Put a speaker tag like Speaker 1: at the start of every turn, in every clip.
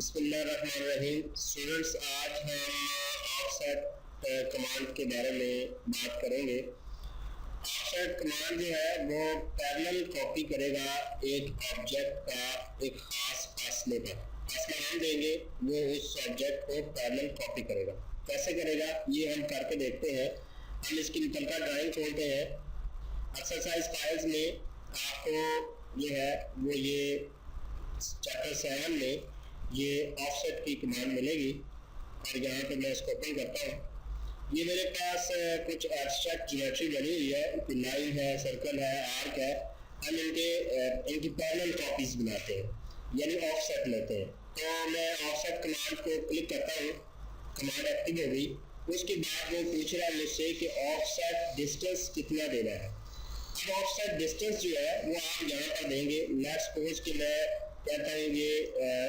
Speaker 1: बिस्मिल्लाहिर्रहमानिर्रहीम। स्टूडेंट्स, आज हम ऑफसेट कमांड के बारे में बात करेंगे। ऑफसेट कमांड जो है वो पैरेलल कॉपी करेगा एक ऑब्जेक्ट का एक खास फासले पर। फासला हम देंगे, वो उस ऑब्जेक्ट को पैरेलल कॉपी करेगा। कैसे करेगा ये हम करके देखते हैं। हम इसकी निकलता ड्राइंग खोलते हैं। एक्सरसाइज फाइल्स में आपको जो है वो ये चैप्टर 7 में ये ऑफसेट की कमांड मिलेगी और यहाँ पे मैं इसको ओपन करता हूँ। ये मेरे पास कुछ एब्स्ट्रैक्ट ज्योमेट्री बनी हुई है, लाइन है, सर्कल है, आर्क है। हम इनकी पैरेलल कॉपीज बनाते हैं, यानी ऑफसेट लेते हैं। तो मैं ऑफसेट कमांड को क्लिक करता हूँ, कमांड एक्टिव हो गई। उसके बाद वो पूछ रहा है मुझसे कि ऑफसेट डिस्टेंस कितना देना है। अब ऑफसेट डिस्टेंस जो है वो आप यहाँ पर देंगे। लेट्स सपोज कि मैं कहता हूँ ये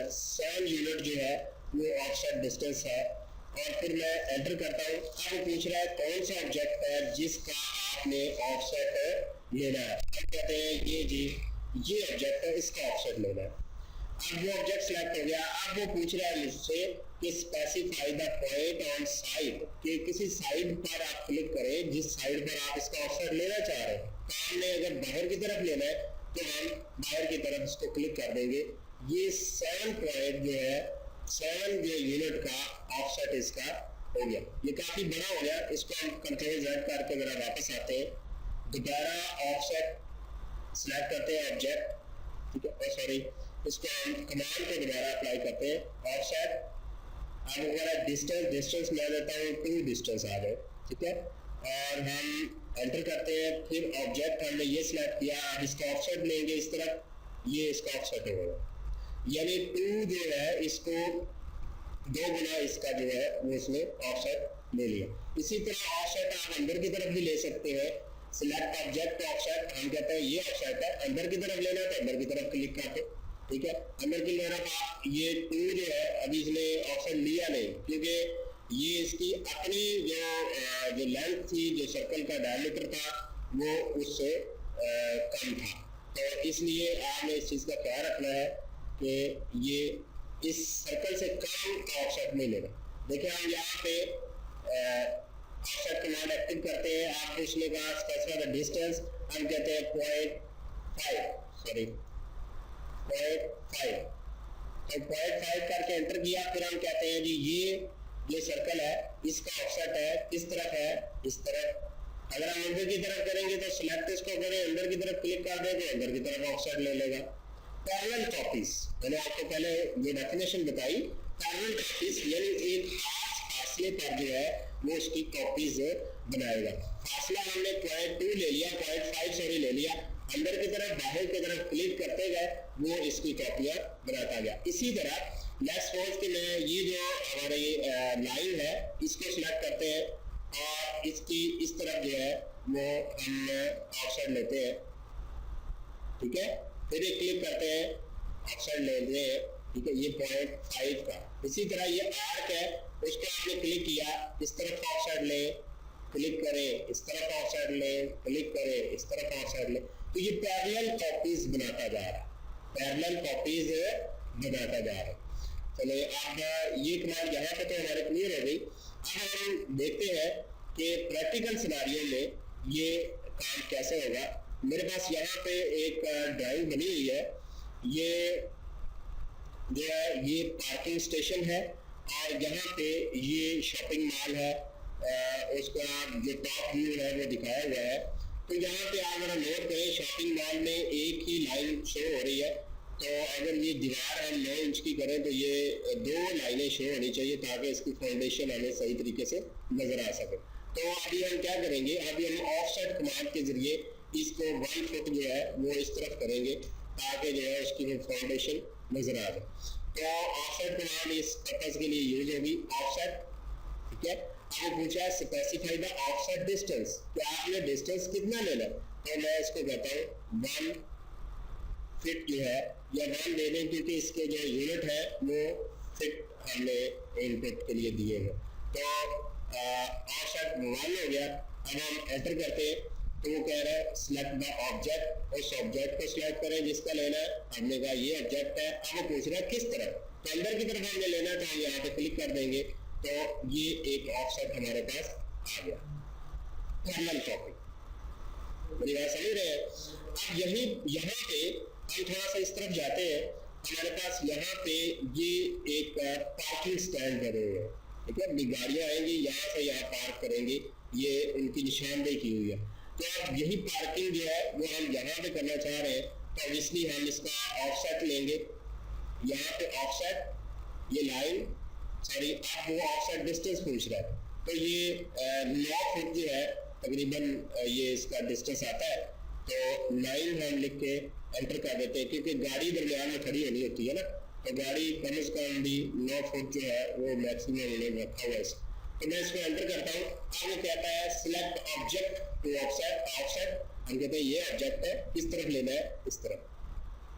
Speaker 1: 7 यूनिट जो है वो ऑफसेट डिस्टेंस है और फिर मैं एंटर करता हूँ। अब वो पूछ रहा है कौन सा ऑब्जेक्ट है जिसका आपने ऑफसेट लेना है। हम कहते हैं ये ऑब्जेक्ट है, इसका ऑफसेट लेना है। अब वो ऑब्जेक्ट सिलेक्ट हो गया। अब वो पूछ रहा है मुझसे कि specify the point on side, कि किसी साइड पर आप क्लिक करें जिस साइड पर आप इसका ऑफसेट लेना चाह रहे हैं। तो हमने अगर बाहर की तरफ लेना है तो हम बाहर की तरफ इसको क्लिक कर देंगे। ये 7 पॉइंट जो है 7 जो यूनिट का ऑफसेट इसका हो गया। ये काफी बड़ा हो गया। इसको हम कंट्रोल Z करके जरा वापस आते हैं, दोबारा ऑफसेट सिलेक्ट करते हैं ऑब्जेक्ट, ठीक है, सॉरी, इसको हम कमांड को दोबारा अप्लाई करते हैं ऑफसेट। अब अगर डिस्टेंस मैं देता हूँ 2 डिस्टेंस आ गए, ठीक है, और हम एंटर करते हैं। फिर ऑब्जेक्ट हमने ये सिलेक्ट किया, अब इसका ऑफसेट लेंगे इस तरफ, ये इसका ऑफसेट होगा, यानी 2 जो है इसको 2 गुना इसका जो है वो इसने ऑफसेट ले लिया। इसी तरह ऑफसेट आप अंदर की तरफ भी ले सकते हैं। सिलेक्ट ऑब्जेक्ट ऑफसेट, हम कहते हैं ये ऑफसेट है, अंदर की तरफ लेना है तो अंदर की तरफ क्लिक करते, ठीक है। अंदर की तरफ आप ये 2 जो है अभी इसने ऑफसेट लिया नहीं, क्योंकि ये इसकी अपनी जो लेंथ थी, जो सर्कल का डायमीटर था वो उससे कम था। तो इसलिए आपने इस चीज का ख्याल रखना है कि ये इस सर्कल से कम का ऑफसेट नहीं लेना। देखिए हम यहाँ पे ऑफसेट कमांड एक्टिव करते हैं। आप पूछने का स्पेसिफाई द डिस्टेंस, हम कहते हैं 0.5 तो 0.5 करके एंटर किया। फिर हम कहते हैं जी ये सर्कल है, इसका ऑफसेट है, किस तरफ है, इस तरफ। अगर हम अंदर की तरफ करेंगे तो सिलेक्ट इसको करें, अंदर की तरफ क्लिक कर दें तो अंदर की तरफ ऑफसेट ले लेगा। पैरेलल कॉपीज, मैंने आपको पहले ये डेफिनेशन बताई। पैरेलल कॉपीज यानी एक खास फासले पर जो है वो उसकी कॉपीज बनाएगा। फासला हमने 0.2 ले लिया, 0.5 सॉरी ले लिया, अंदर की तरफ बाहर की तरफ क्लिक करते गए वो इसकी कॉपियां बनाता गया। इसी तरह लेट्स सपोज कि मैं ये जो हमारी लाइन है इसको सिलेक्ट करते हैं और इसकी इस तरफ जो है वो हम ऑफसेट लेते हैं, ठीक है। फिर एक क्लिक करते हैं, ऑफसेट लेते हैं, ठीक है, ये 0.5 का। इसी तरह ये आर्क है, उसको आपने क्लिक किया, इस तरफ ऑफसेट ले, क्लिक करें, इस तरफ ऑफसेट ले, क्लिक करें, इस तरफ ऑफसेट ले। तो ये पैरेलल कॉपीज बनाता जा रहा है, पैरेलल कॉपीज बनाता जा रहा है। चलिए अब ये कमांड यहाँ पे तो हमारे क्लियर हो गई। अब हम देखते हैं कि प्रैक्टिकल सिनारियो में ये काम कैसे होगा। मेरे पास यहाँ पे एक ड्राइंग बनी हुई है। ये जो है ये पार्किंग स्टेशन है और यहाँ पे ये शॉपिंग मॉल है। उसका जो टॉप व्यू है वो दिखाया हुआ है। तो यहाँ पे आप अगर नोट करें, शॉपिंग मॉल में एक ही लाइन शो हो रही है। तो अगर ये दीवार हम 9 इंच की करें तो ये 2 लाइनें शो होनी चाहिए ताकि इसकी फाउंडेशन हमें सही तरीके से नजर आ सके। तो अभी हम क्या करेंगे, अभी हम ऑफसेट कमांड के जरिए इसको 1 फुट जो है वो इस तरफ करेंगे ताकि जो है उसकी फाउंडेशन नजर आ जाए। तो ऑफसेट कमांड इस पर्पज के लिए यूज होगी, ऑफसेट, ठीक है। आपने पूछा है स्पेसिफाई द ऑफसेट डिस्टेंस, कि आपने डिस्टेंस कितना लेना है। तो मैं इसको कहता हूँ 1 फीट जो है, या 1 ले लें क्योंकि इसके जो यूनिट है वो फीट हमने इनपुट के लिए दिए हैं। तो ऑफसेट 1 हो गया। अब हम एंटर करते हैं तो वो कह रहा है सिलेक्ट द ऑब्जेक्ट, उस ऑब्जेक्ट को सिलेक्ट करें जिसका लेना है। हमने कहा ये ऑब्जेक्ट है। अब वो पूछ रहा है किस तरफ, तो अंदर की तरफ हमने लेना था, यहाँ पे क्लिक कर देंगे तो ये एक ऑफसेट हमारे पास आ गया, पैरेलल कॉपी। मेरी बात समझ रहे हैं? अब यही यहाँ पे हम थोड़ा सा इस तरफ जाते हैं, हमारे पास यहाँ पे ये एक पार्किंग स्टैंड बने हुए हैं, ठीक है। गाड़ियाँ आएंगी यहाँ से यहाँ पार्क करेंगे, ये उनकी निशानदेही की हुई है। तो अब यही पार्किंग जो है वो हम यहाँ पे करना चाह रहे हैं, तो ऑब्वियसली हम इसका ऑफसेट लेंगे, यहाँ पे ऑफसेट ये लाइन, सॉरी आप वो ऑफसेट डिस्टेंस पूछ रहा है, तो ये 9 फुट जो है तकरीबन ये इसका डिस्टेंस आता है। तो 9 हम लिख के एंटर कर देते हैं, क्योंकि गाड़ी दरमियान में खड़ी होनी होती है ना, तो गाड़ी कम से कम भी 9 फुट जो है वो मैक्सिमम उन्होंने रखा हुआ है। तो मैं इसको एंटर करता हूँ। अब वो कहता है select object to offset, offset हम कहते हैं ये ऑब्जेक्ट है, किस तरफ लेना है, इस तरफ,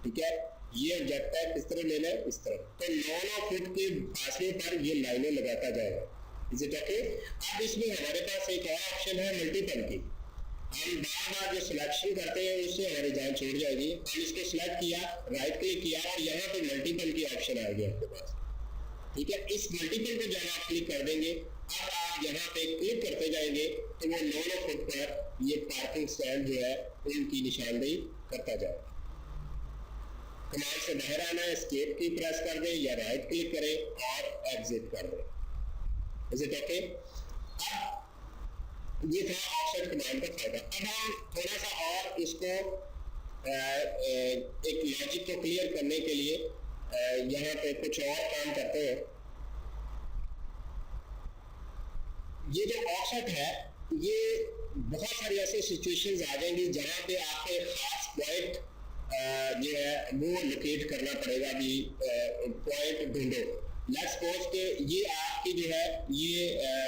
Speaker 1: ठीक है। ये ऑब्जेक्ट है, किस तरफ लेना है, इस तरफ। तो 9 फुट के फासले पर ये लाइनें लगाता जाएगा। Is it okay? अब इसमें हमारे पास एक और ऑप्शन है मल्टीपल की। हम बार बार जो सिलेक्शन करते हैं उससे हमारी जान छूट जाएगी। हम इसको सिलेक्ट किया, राइट क्लिक किया और यहाँ पे मल्टीपल की ऑप्शन आ गया आपके पास, ठीक है। इस मल्टीपल पे जब आप क्लिक कर देंगे, अब आप यहाँ पे क्लिक करते जाएंगे तो वो 9 फुट पर ये पार्किंग स्टैंड जो है उनकी निशानदेही करता जाएगा। कमांड से बाहर आना है, एस्केप की प्रेस कर दें या राइट क्लिक करें और एग्जिट कर दें। Is it okay? अब ये था ऑफसेट कमांड का फायदा। अब हम थोड़ा सा और इसको एक लॉजिक को क्लियर करने के लिए यहाँ पे कुछ और काम करते हैं। ये जो ऑफसेट है, ये बहुत सारी ऐसी सिचुएशंस आ जाएंगी जहाँ पे आपको एक खास पॉइंट जो है वो लोकेट करना पड़ेगा। भी पॉइंट ढूंढो। लेट्स सपोज के ये आपकी जो है ये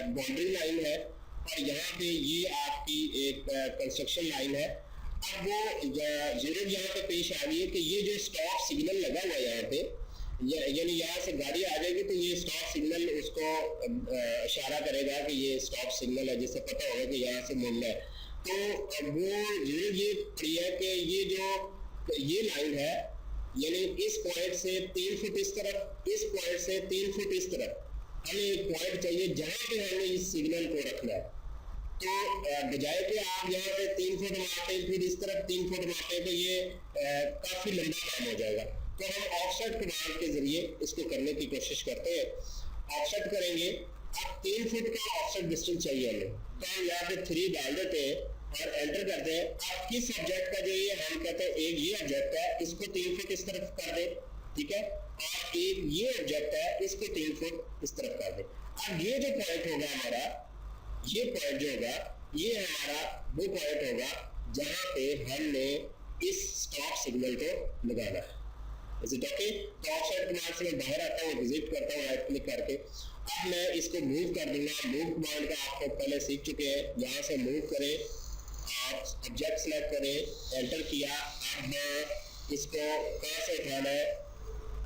Speaker 1: बाउंड्री लाइन है और यहाँ पे ये आपकी एक कंस्ट्रक्शन लाइन है। अब वो जरूरत यहाँ पे पेश आ गई है कि ये जो स्टॉप सिग्नल लगा हुआ है यहाँ पे, यानी यहाँ से गाड़ी आ जाएगी तो ये स्टॉप सिग्नल उसको इशारा करेगा कि ये स्टॉप सिग्नल है, जिससे पता होगा कि यहाँ से मुड़ना है। तो वो जरूर ये पड़ी है कि ये जो ये लाइन है, यानी इस पॉइंट से 3 फुट इस तरफ, इस पॉइंट से 3 फुट इस तरफ हमें एक पॉइंट चाहिए जहां पे हमें इस सिग्नल को रखना है। तो बजाय कि आप यहाँ पे 3 फुट मापे, फिर इस तरफ 3 फुट मापे, तो ये काफी लंबा काम हो जाएगा। तो हम ऑफसेट कमांड के जरिए इसको करने की कोशिश करते हैं। ऑफसेट करेंगे, अब 3 फुट का ऑफसेट डिस्टेंस चाहिए हमें, तो हम यहाँ पे 3 डाल देते हैं और एंटर करते हैं। आप किस ऑब्जेक्ट का जो ये हम कहते हैं एक ये ऑब्जेक्ट है, इसको 3 फुट इस तरफ कर दे, ठीक है। और एक ये ऑब्जेक्ट है, इसको 3 फुट इस तरफ कर दे। अब ये जो पॉइंट होगा हमारा, ये पॉइंट जो होगा ये हमारा वो पॉइंट होगा जहां पे हमने इस स्टॉप सिग्नल को लगाना है। Is it okay? तो ऑफसेट कमांड से मैं बाहर आता हूँ, विजिट करता हूँ राइट क्लिक करके। अब मैं इसको मूव कर दूंगा। मूव कमांड का आपको पहले सीख चुके हैं। यहाँ से मूव करें, आप ऑब्जेक्ट सेलेक्ट करें, एंटर किया। अब इसको कहाँ से उठाना है,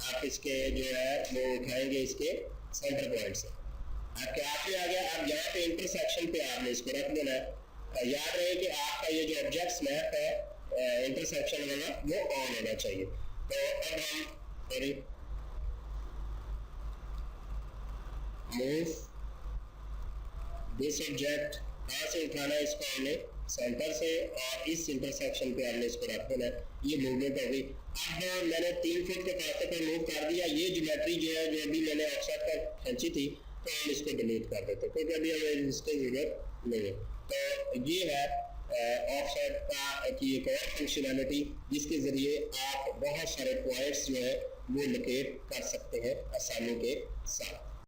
Speaker 1: आप इसके जो है वो उठाएंगे इसके सेंटर पॉइंट से। आपके आप ही आ गया। अब यहाँ पे इंटरसेक्शन पे आपने इसको रख देना है। याद रहे कि आपका ये जो ऑब्जेक्ट स्नैप है इंटरसेक्शन वाला, वो ऑन होना चाहिए। तो अब हम सॉरी मूव दिस ऑब्जेक्ट, कहाँ से उठाना है इसको, हमने सेंटर से, और इस इंटरसेक्शन पे हमने इसको रख देना है। ये मूवमेंट हो गई। अब मैंने 3 फुट के फासले पर मूव कर दिया। ये ज्योमेट्री जो है जो अभी मैंने ऑफसेट पर खींची थी, तो हम इसको डिलीट कर देते हैं क्योंकि अभी हमें इसकी जरूरत नहीं है। तो ये है ऑफसेट की एक और फंक्शनैलिटी, जिसके जरिए आप बहुत सारे पॉइंट्स जो है वो लोकेट कर सकते हैं आसानी के साथ।